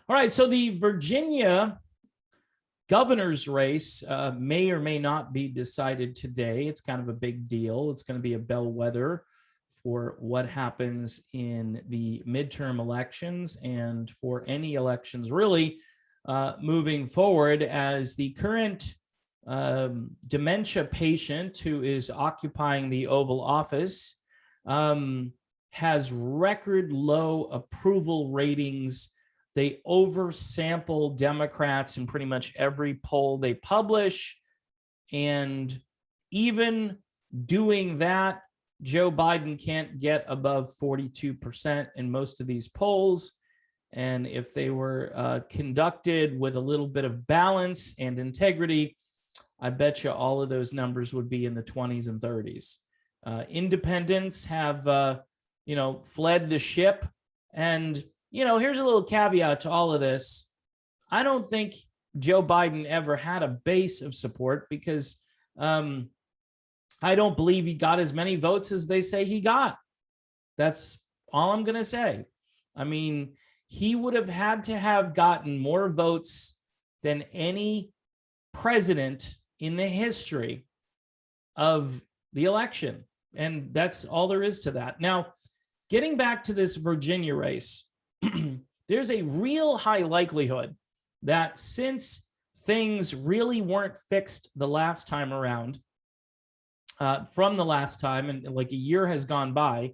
All right, so the Virginia governor's race may or may not be decided today. It's kind of a big deal. It's going to be a bellwether for what happens in the midterm elections and for any elections really moving forward, as the current dementia patient who is occupying the Oval Office has record low approval ratings. They oversample Democrats in pretty much every poll they publish. And even doing that, Joe Biden can't get above 42% in most of these polls. And if they were conducted with a little bit of balance and integrity, I bet you all of those numbers would be in the 20s and 30s. Independents have, fled the ship. And, here's a little caveat to all of this. I don't think Joe Biden ever had a base of support because I don't believe he got as many votes as they say he got. That's all I'm going to say. I mean, he would have had to have gotten more votes than any president in the history of the election. And that's all there is to that. Now, getting back to this Virginia race, there's a real high likelihood that since things really weren't fixed the last time around, from the last time, and like a year has gone by,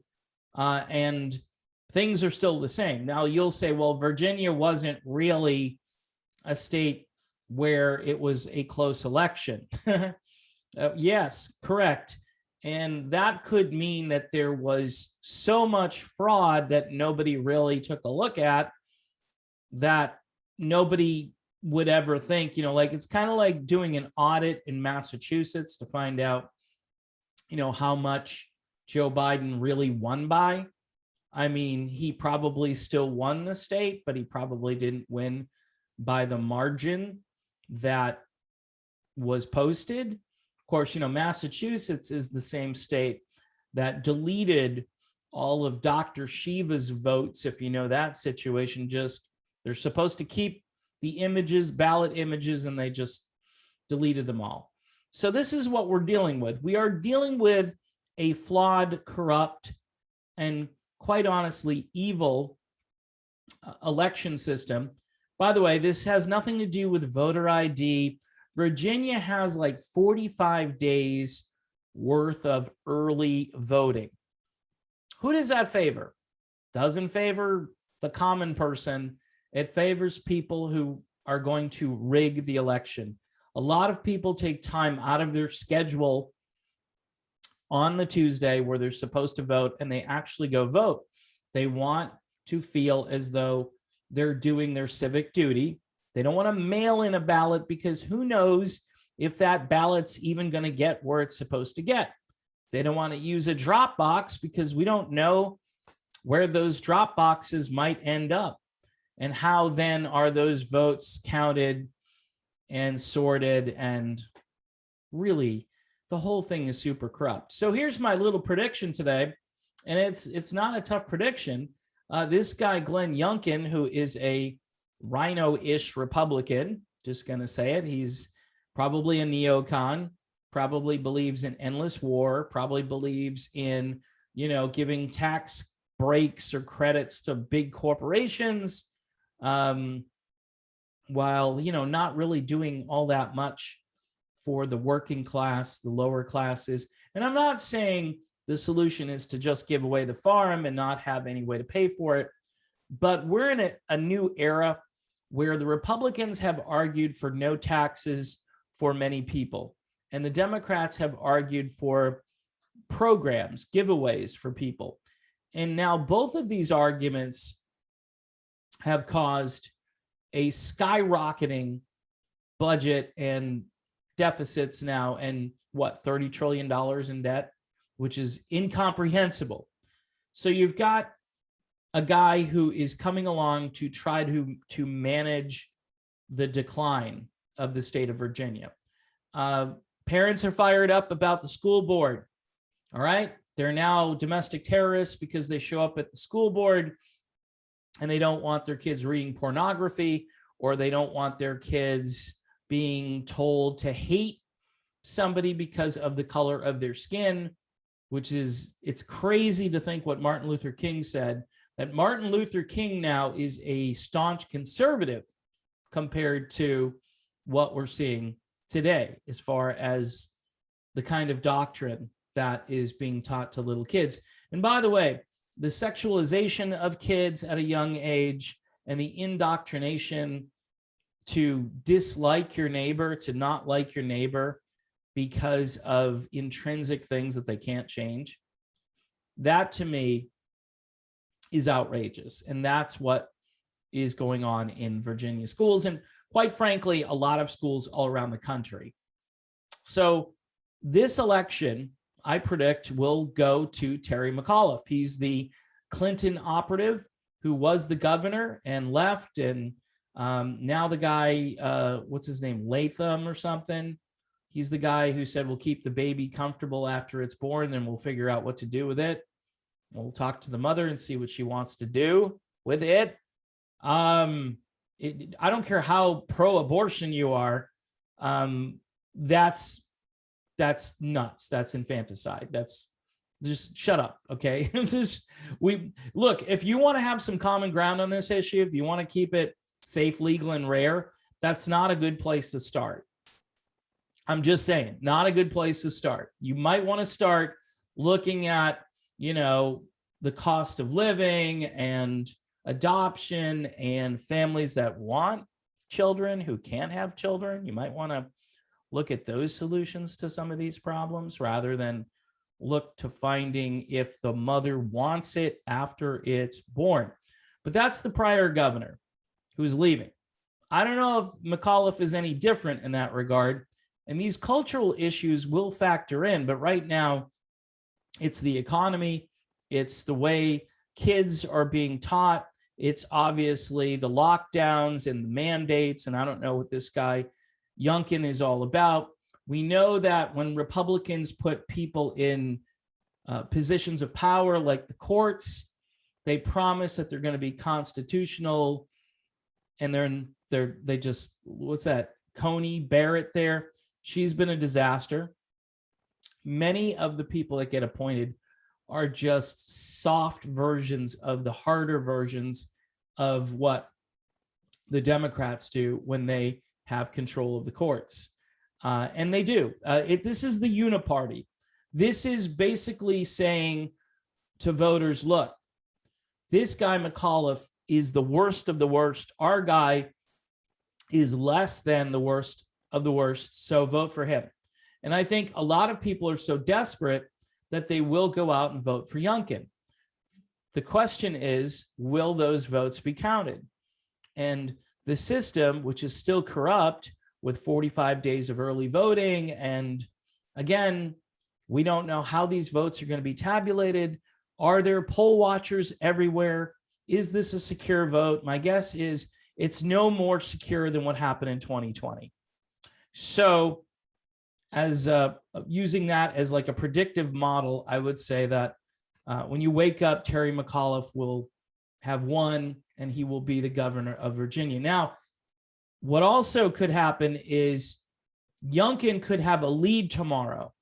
and things are still the same. Now, you'll say, well, Virginia wasn't really a state where it was a close election. Yes, correct. And that could mean that there was so much fraud that nobody really took a look at, that nobody would ever think, it's kind of like doing an audit in Massachusetts to find out, how much Joe Biden really won by. I mean, he probably still won the state, but he probably didn't win by the margin that was posted. Of course, Massachusetts is the same state that deleted all of Dr. Shiva's votes. If you know that situation, they're supposed to keep the images, ballot images, and they just deleted them all. So this is what we're dealing with. We are dealing with a flawed, corrupt, and quite honestly, evil election system. By the way, this has nothing to do with voter ID. Virginia has like 45 days worth of early voting. Who does that favor? Doesn't favor the common person. It favors people who are going to rig the election. A lot of people take time out of their schedule on the Tuesday where they're supposed to vote, and they actually go vote. They want to feel as though they're doing their civic duty. They don't want to mail in a ballot because who knows if that ballot's even going to get where it's supposed to get. They don't want to use a drop box because we don't know where those drop boxes might end up, and how then are those votes counted and sorted, and really the whole thing is super corrupt. So here's my little prediction today, and it's not a tough prediction. This guy, Glenn Youngkin, who is a rhino-ish Republican, just going to say it, he's probably a neocon, probably believes in endless war, probably believes in, giving tax breaks or credits to big corporations, while, not really doing all that much for the working class, the lower classes. And I'm not saying the solution is to just give away the farm and not have any way to pay for it, but we're in a new era where the Republicans have argued for no taxes for many people, and the Democrats have argued for programs, giveaways for people. And now both of these arguments have caused a skyrocketing budget and deficits now, and $30 trillion in debt, which is incomprehensible. So you've got a guy who is coming along to try to manage the decline of the state of Virginia. Parents are fired up about the school board. All right. They're now domestic terrorists because they show up at the school board and they don't want their kids reading pornography, or they don't want their kids being told to hate somebody because of the color of their skin, which is, it's crazy to think what Martin Luther King said, that Martin Luther King now is a staunch conservative compared to what we're seeing today as far as the kind of doctrine that is being taught to little kids. And by the way, the sexualization of kids at a young age and the indoctrination to dislike your neighbor, to not like your neighbor because of intrinsic things that they can't change, that to me is outrageous. And that's what is going on in Virginia schools, and quite frankly, a lot of schools all around the country. So this election, I predict, will go to Terry McAuliffe. He's the Clinton operative who was the governor and left, and now the guy, what's his name, Latham or something, he's the guy who said we'll keep the baby comfortable after it's born and we'll figure out what to do with it. We'll talk to the mother and see what she wants to do with it. I don't care how pro-abortion you are. That's nuts. That's infanticide. That's just shut up. Okay. Look, if you want to have some common ground on this issue, if you want to keep it safe, legal, and rare, that's not a good place to start. I'm just saying, not a good place to start. You might want to start looking at, the cost of living and adoption and families that want children who can't have children. You might want to look at those solutions to some of these problems rather than look to finding if the mother wants it after it's born. But that's the prior governor who's leaving. I don't know if McAuliffe is any different in that regard. And these cultural issues will factor in, but right now it's the economy, it's the way kids are being taught, it's obviously the lockdowns and the mandates, and I don't know what this guy Youngkin is all about. We know that when Republicans put people in positions of power like the courts, they promise that they're going to be constitutional, and they just, what's that, Coney Barrett there? She's been a disaster. Many of the people that get appointed are just soft versions of the harder versions of what the Democrats do when they have control of the courts. And they do. This is the uniparty. This is basically saying to voters, look, this guy McAuliffe is the worst of the worst. Our guy is less than the worst of the worst, so vote for him. And I think a lot of people are so desperate that they will go out and vote for Youngkin. The question is, will those votes be counted? And the system, which is still corrupt with 45 days of early voting, and again, we don't know how these votes are going to be tabulated. Are there poll watchers everywhere? Is this a secure vote? My guess is it's no more secure than what happened in 2020. So as using that as like a predictive model, I would say that when you wake up, Terry McAuliffe will have won and he will be the governor of Virginia. Now, what also could happen is Youngkin could have a lead tomorrow,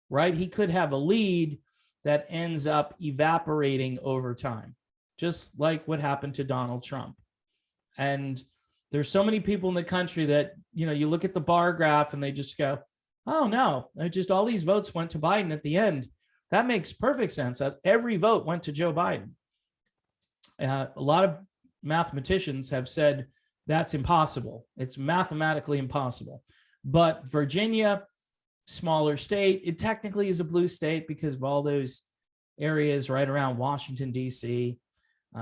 right? He could have a lead that ends up evaporating over time, just like what happened to Donald Trump. And there's so many people in the country that, you look at the bar graph and they just go, oh no, just all these votes went to Biden at the end. That makes perfect sense. That every vote went to Joe Biden. A lot of mathematicians have said that's impossible. It's mathematically impossible. But Virginia, smaller state, it technically is a blue state because of all those areas right around Washington, D.C.,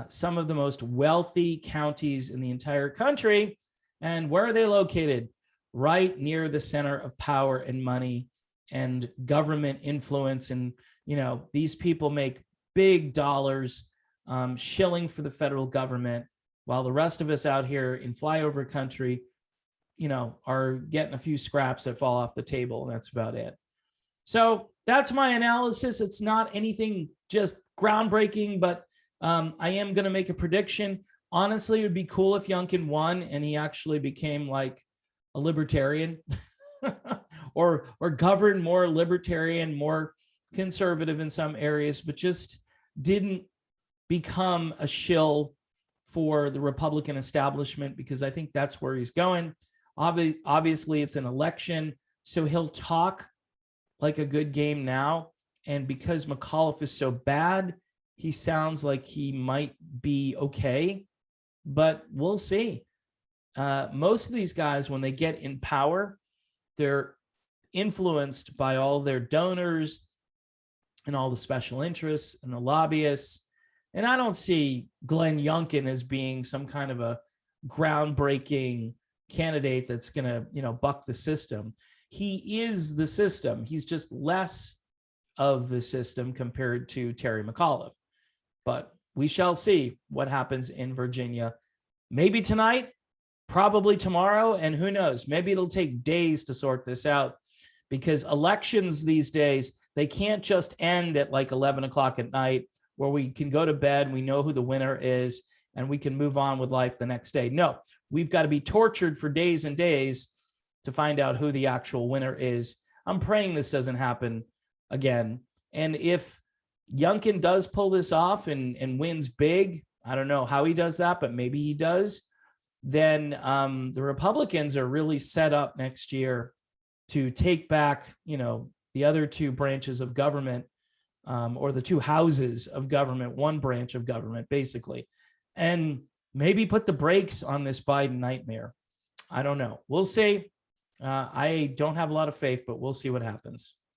some of the most wealthy counties in the entire country. And where are they located? Right near the center of power and money and government influence. And, these people make big dollars shilling for the federal government, while the rest of us out here in flyover country, are getting a few scraps that fall off the table. And that's about it. So that's my analysis. It's not anything just groundbreaking, but I am going to make a prediction. Honestly, it would be cool if Youngkin won and he actually became like a libertarian or governed more libertarian, more conservative in some areas, but just didn't become a shill for the Republican establishment, because I think that's where he's going. Obviously, it's an election, so he'll talk like a good game now. And because McAuliffe is so bad, he sounds like he might be okay, but we'll see. Most of these guys, when they get in power, they're influenced by all their donors and all the special interests and the lobbyists. And I don't see Glenn Youngkin as being some kind of a groundbreaking candidate that's going to, buck the system. He is the system. He's just less of the system compared to Terry McAuliffe. But we shall see what happens in Virginia. Maybe tonight, probably tomorrow, and who knows? Maybe it'll take days to sort this out, because elections these days, they can't just end at like 11 o'clock at night where we can go to bed, we know who the winner is, and we can move on with life the next day. No, we've got to be tortured for days and days to find out who the actual winner is. I'm praying this doesn't happen again. And if Youngkin does pull this off and wins big, I don't know how he does that, but maybe he does, then the Republicans are really set up next year to take back, the other two branches of government, or the two houses of government, one branch of government, basically, and maybe put the brakes on this Biden nightmare. I don't know. We'll see. I don't have a lot of faith, but we'll see what happens.